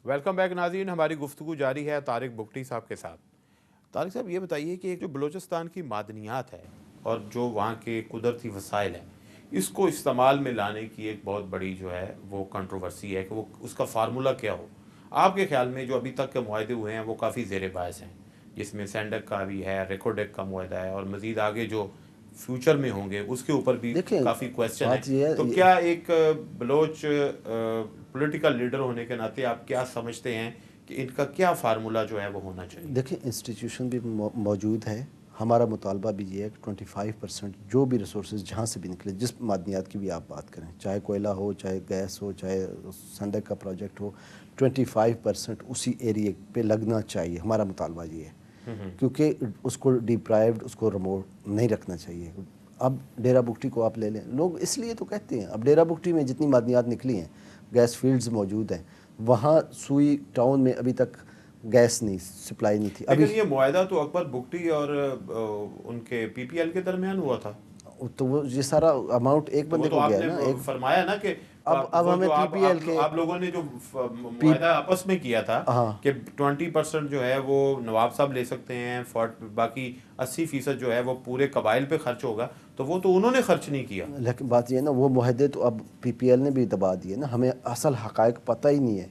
Welcome back ناظرین، ہماری گفتگو جاری ہے طارق بگٹی صاحب کے ساتھ۔ طارق صاحب، یہ بتائیے کہ ایک جو بلوچستان کی معدنیات ہے اور جو وہاں کے قدرتی وسائل ہیں، اس کو استعمال میں لانے کی ایک بہت بڑی جو ہے وہ کنٹروورسی ہے کہ وہ اس کا فارمولا کیا ہو۔ آپ کے خیال میں جو ابھی تک کے معاہدے ہوئے ہیں وہ کافی زیر بحث ہیں، جس میں سینڈک کا بھی ہے، ریکوڈیک کا معاہدہ ہے، اور مزید آگے جو فیوچر میں ہوں گے اس کے اوپر بھی دیکھیں کافی کویسچن بات ہے۔ یہ تو ہے، کیا ایک بلوچ پولیٹیکل لیڈر ہونے کے ناطے آپ کیا سمجھتے ہیں کہ ان کا کیا فارمولا جو ہے وہ ہونا چاہیے؟ دیکھیں انسٹیٹیوشن بھی موجود ہے، ہمارا مطالبہ بھی یہ ہے کہ 25% جو بھی ریسورسز جہاں سے بھی نکلے، جس معدنیات کی بھی آپ بات کریں، چاہے کوئلہ ہو، چاہے گیس ہو، چاہے سینڈک کا پروجیکٹ ہو، 25% اسی ایریے پہ لگنا چاہیے۔ ہمارا مطالبہ یہ ہے کیونکہ اس کو ڈیپرائیوڈ، اس کو ریموٹ نہیں رکھنا چاہیے۔ اب ڈیرہ بگٹی کو آپ لے لیں، لوگ اس لیے تو کہتے ہیں، اب ڈیرہ بگٹی میں جتنی معدنیات نکلی ہیں، گیس فیلڈز موجود ہیں، وہاں سوئی ٹاؤن میں ابھی تک گیس نہیں سپلائی نہیں تھی۔ ابھی لیکن یہ معاہدہ تو اکبر بگٹی اور ان کے پی پی ایل کے درمیان ہوا تھا، تو وہ یہ سارا اماؤنٹ ایک تو وہ بندے تو کو آپ گیا نے نا، ایک فرمایا نا کہ اب وہ ہمیں جو پی پی ایل کے آپ لوگوں نے جو معاہدہ آپس میں کیا تھا ہاں کہ 20% جو ہے وہ نواب صاحب لے سکتے ہیں، باقی 80% جو ہے وہ پورے قبائل پہ خرچ ہوگا، تو وہ تو انہوں نے خرچ نہیں کیا۔ لیکن بات یہ ہے نا، وہ معاہدے تو اب پی پی ایل نے بھی دبا دیے نا، ہمیں اصل حقائق پتہ ہی نہیں ہے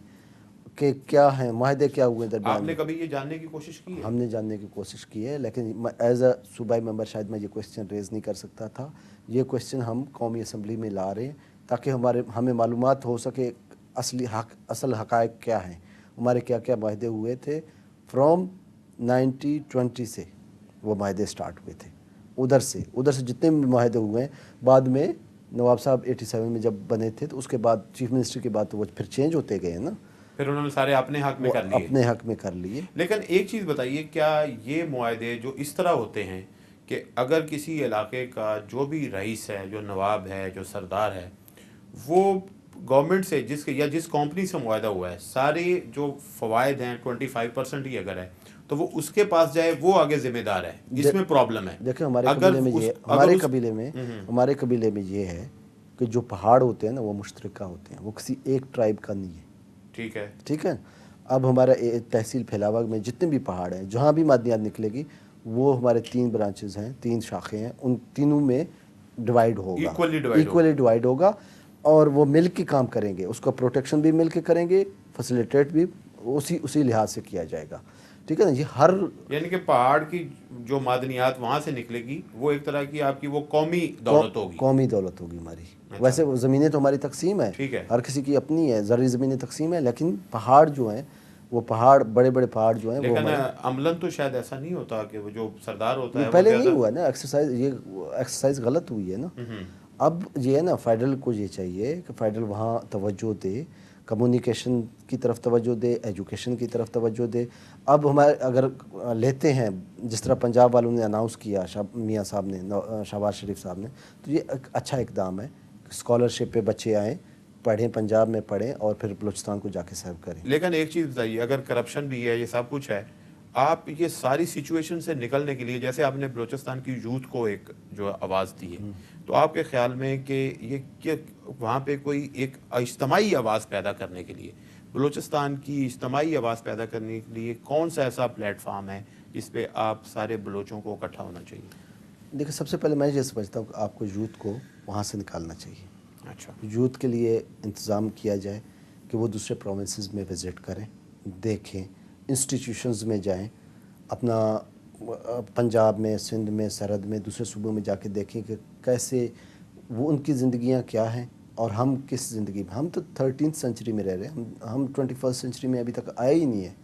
کہ کیا ہیں معاہدے، کیا ہوئے آپ درمیان نے میں۔ کبھی یہ جاننے کی کوشش کی ہے؟ ہم نے جاننے کی کوشش کی ہے، لیکن ایز اے صوبائی ممبر شاید میں یہ کویسچن ریز نہیں کر سکتا تھا۔ یہ کویسچن ہم قومی اسمبلی میں لا رہے ہیں تاکہ ہمیں معلومات ہو سکے اصل حقائق کیا ہیں، ہمارے کیا کیا معاہدے ہوئے تھے۔ فرام 1920 سے وہ معاہدے سٹارٹ ہوئے تھے، ادھر سے جتنے بھی معاہدے ہوئے ہیں۔ بعد میں نواب صاحب 87 میں جب بنے تھے تو اس کے بعد چیف منسٹر کے بعد تو وہ پھر چینج ہوتے گئے ہیں نا، پھر انہوں نے سارے اپنے حق میں وہ کر لیے۔ اپنے حق میں کر لیے۔ لیکن ایک چیز بتائیے، کیا یہ معاہدے جو اس طرح ہوتے ہیں کہ اگر کسی علاقے کا جو بھی رئیس ہے، جو نواب ہے، جو سردار ہے، وہ گورنمنٹ سے جس کمپنی سے معاہدہ ہوا ہے، سارے جو فوائد ہیں 25% ہی اگر ہے تو وہ اس کے پاس جائے، وہ آگے ذمہ دار ہے، اس میں پرابلم ہے۔ دیکھیں ہمارے اگر قبیلے میں یہ ہمارے قبیلے میں یہ ہے کہ جو پہاڑ ہوتے ہیں نا وہ مشترکہ ہوتے ہیں، وہ کسی ایک ٹرائب کا نہیں ہے۔ ٹھیک ہے، اب ہمارا تحصیل پھیلاوا میں جتنے بھی پہاڑ ہیں، جہاں بھی معدنیات نکلے گی، وہ ہمارے 3 برانچز ہیں، 3 شاخیں ہیں، ان تینوں میں ڈیوائیڈ ہوگا، ایکولی ڈیوائیڈ ہوگا، اور وہ مل کے کام کریں گے، اس کا پروٹیکشن بھی مل کے کریں گے، فیسیلیٹیٹ بھی اسی لحاظ سے کیا جائے گا۔ ٹھیک ہے نا، یہ یعنی کہ پہاڑ کی جو معدنیات وہاں سے نکلے گی وہ ایک طرح کی آپ کی وہ قومی دولت ہوگی، قومی دولت ہوگی ہماری۔ ویسے زمینیں تو ہماری تقسیم ہے، ٹھیک ہے، ہر کسی کی اپنی ہے، زرعی زمینیں تقسیم ہے، لیکن پہاڑ جو ہیں، وہ پہاڑ بڑے بڑے پہاڑ جو ہیں وہ لیکن عملاً تو شاید ایسا نہیں ہوتا کہ وہ جو سردار ہوتا ہے وہ پہلے نہیں ہوا نا ایکسرسائز غلط ہوئی ہے نا۔ اب یہ ہے نا، فیڈرل کو یہ چاہیے کہ فیڈرل وہاں توجہ دے، کمیونیکیشن کی طرف توجہ دے، ایجوکیشن کی طرف توجہ دے۔ اب ہمارے اگر لیتے ہیں جس طرح پنجاب والوں نے اناؤنس کیا، میاں صاحب نے، شہباز شریف صاحب نے، تو یہ ایک اچھا اقدام ہے، اسکالرشپ پہ بچے آئیں، پڑھیں، پنجاب میں پڑھیں، اور پھر بلوچستان کو جا کے سرو کریں۔ لیکن ایک چیز بتائیے، اگر کرپشن بھی ہے، یہ سب کچھ ہے، آپ یہ ساری سچویشن سے نکلنے کے لیے، جیسے آپ نے بلوچستان کی یوتھ کو ایک جو آواز دی ہے، تو آپ کے خیال میں کہ وہاں پہ کوئی ایک اجتماعی آواز پیدا کرنے کے لیے، بلوچستان کی اجتماعی آواز پیدا کرنے کے لیے کون سا ایسا پلیٹ فارم ہے جس پہ آپ سارے بلوچوں کو اکٹھا ہونا چاہیے؟ دیکھیں، سب سے پہلے میں یہ سمجھتا ہوں کہ آپ کو یوتھ کو وہاں سے نکالنا چاہیے۔ اچھا، یوتھ کے لیے انتظام کیا جائے کہ وہ دوسرے پروونسز میں وزٹ کریں، دیکھیں، انسٹیٹیوشنز میں جائیں، اپنا پنجاب میں، سندھ میں، سرحد میں، دوسرے صوبوں میں جا کے دیکھیں کہ کیسے وہ ان کی زندگیاں کیا ہیں اور ہم کس زندگی میں۔ ہم تو 13th سینچری میں رہ رہے ہیں، ہم 21st سینچری میں ابھی تک آئے ہی نہیں ہیں،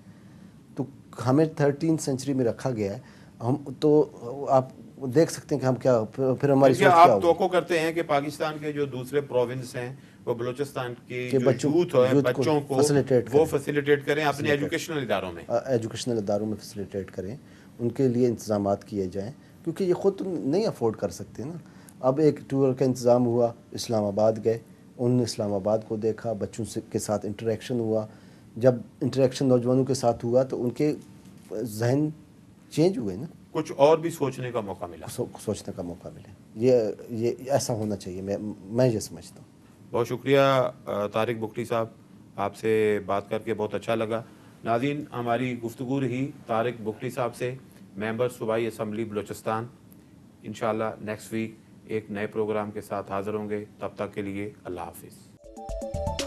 تو ہمیں 13th سینچری میں رکھا گیا ہے۔ ہم تو آپ دیکھ سکتے ہیں کہ ہم کیا، پھر ہماری سوچ کیا آپ ہوگی توقع کرتے ہیں کہ پاکستان کے جو دوسرے پروونس ہیں وہ بلوچستان کی کہ جو یوتھ ہے، بچوں کو وہ فیسیلیٹیٹ کریں اپنے ایجوکیشنل اداروں میں، ایجوکیشنل اداروں میں فیسیلیٹیٹ کریں، ان کے لیے انتظامات کیے جائیں، کیونکہ یہ خود نہیں افورڈ کر سکتے نا۔ اب ایک ٹور کا انتظام ہوا، اسلام آباد گئے، انہوں نے اسلام آباد کو دیکھا، بچوں کے ساتھ انٹریکشن ہوا، جب انٹریکشن نوجوانوں کے ساتھ ہوا تو ان کے ذہن چینج ہوئے نا۔ کچھ اور بھی سوچنے کا موقع ملا. سوچنے کا موقع ملے. یہ ایسا ہونا چاہیے. میں یہ سمجھتا ہوں. بہت شکریہ طارق بگٹی صاحب, آپ سے بات کر کے بہت اچھا لگا. ناظرین, ہماری گفتگو رہی طارق بگٹی صاحب سے, ممبر صوبائی اسمبلی بلوچستان. انشاءاللہ نیکسٹ ویک ایک نئے پروگرام کے ساتھ حاضر ہوں گے. تب تک کے لیے اللہ حافظ.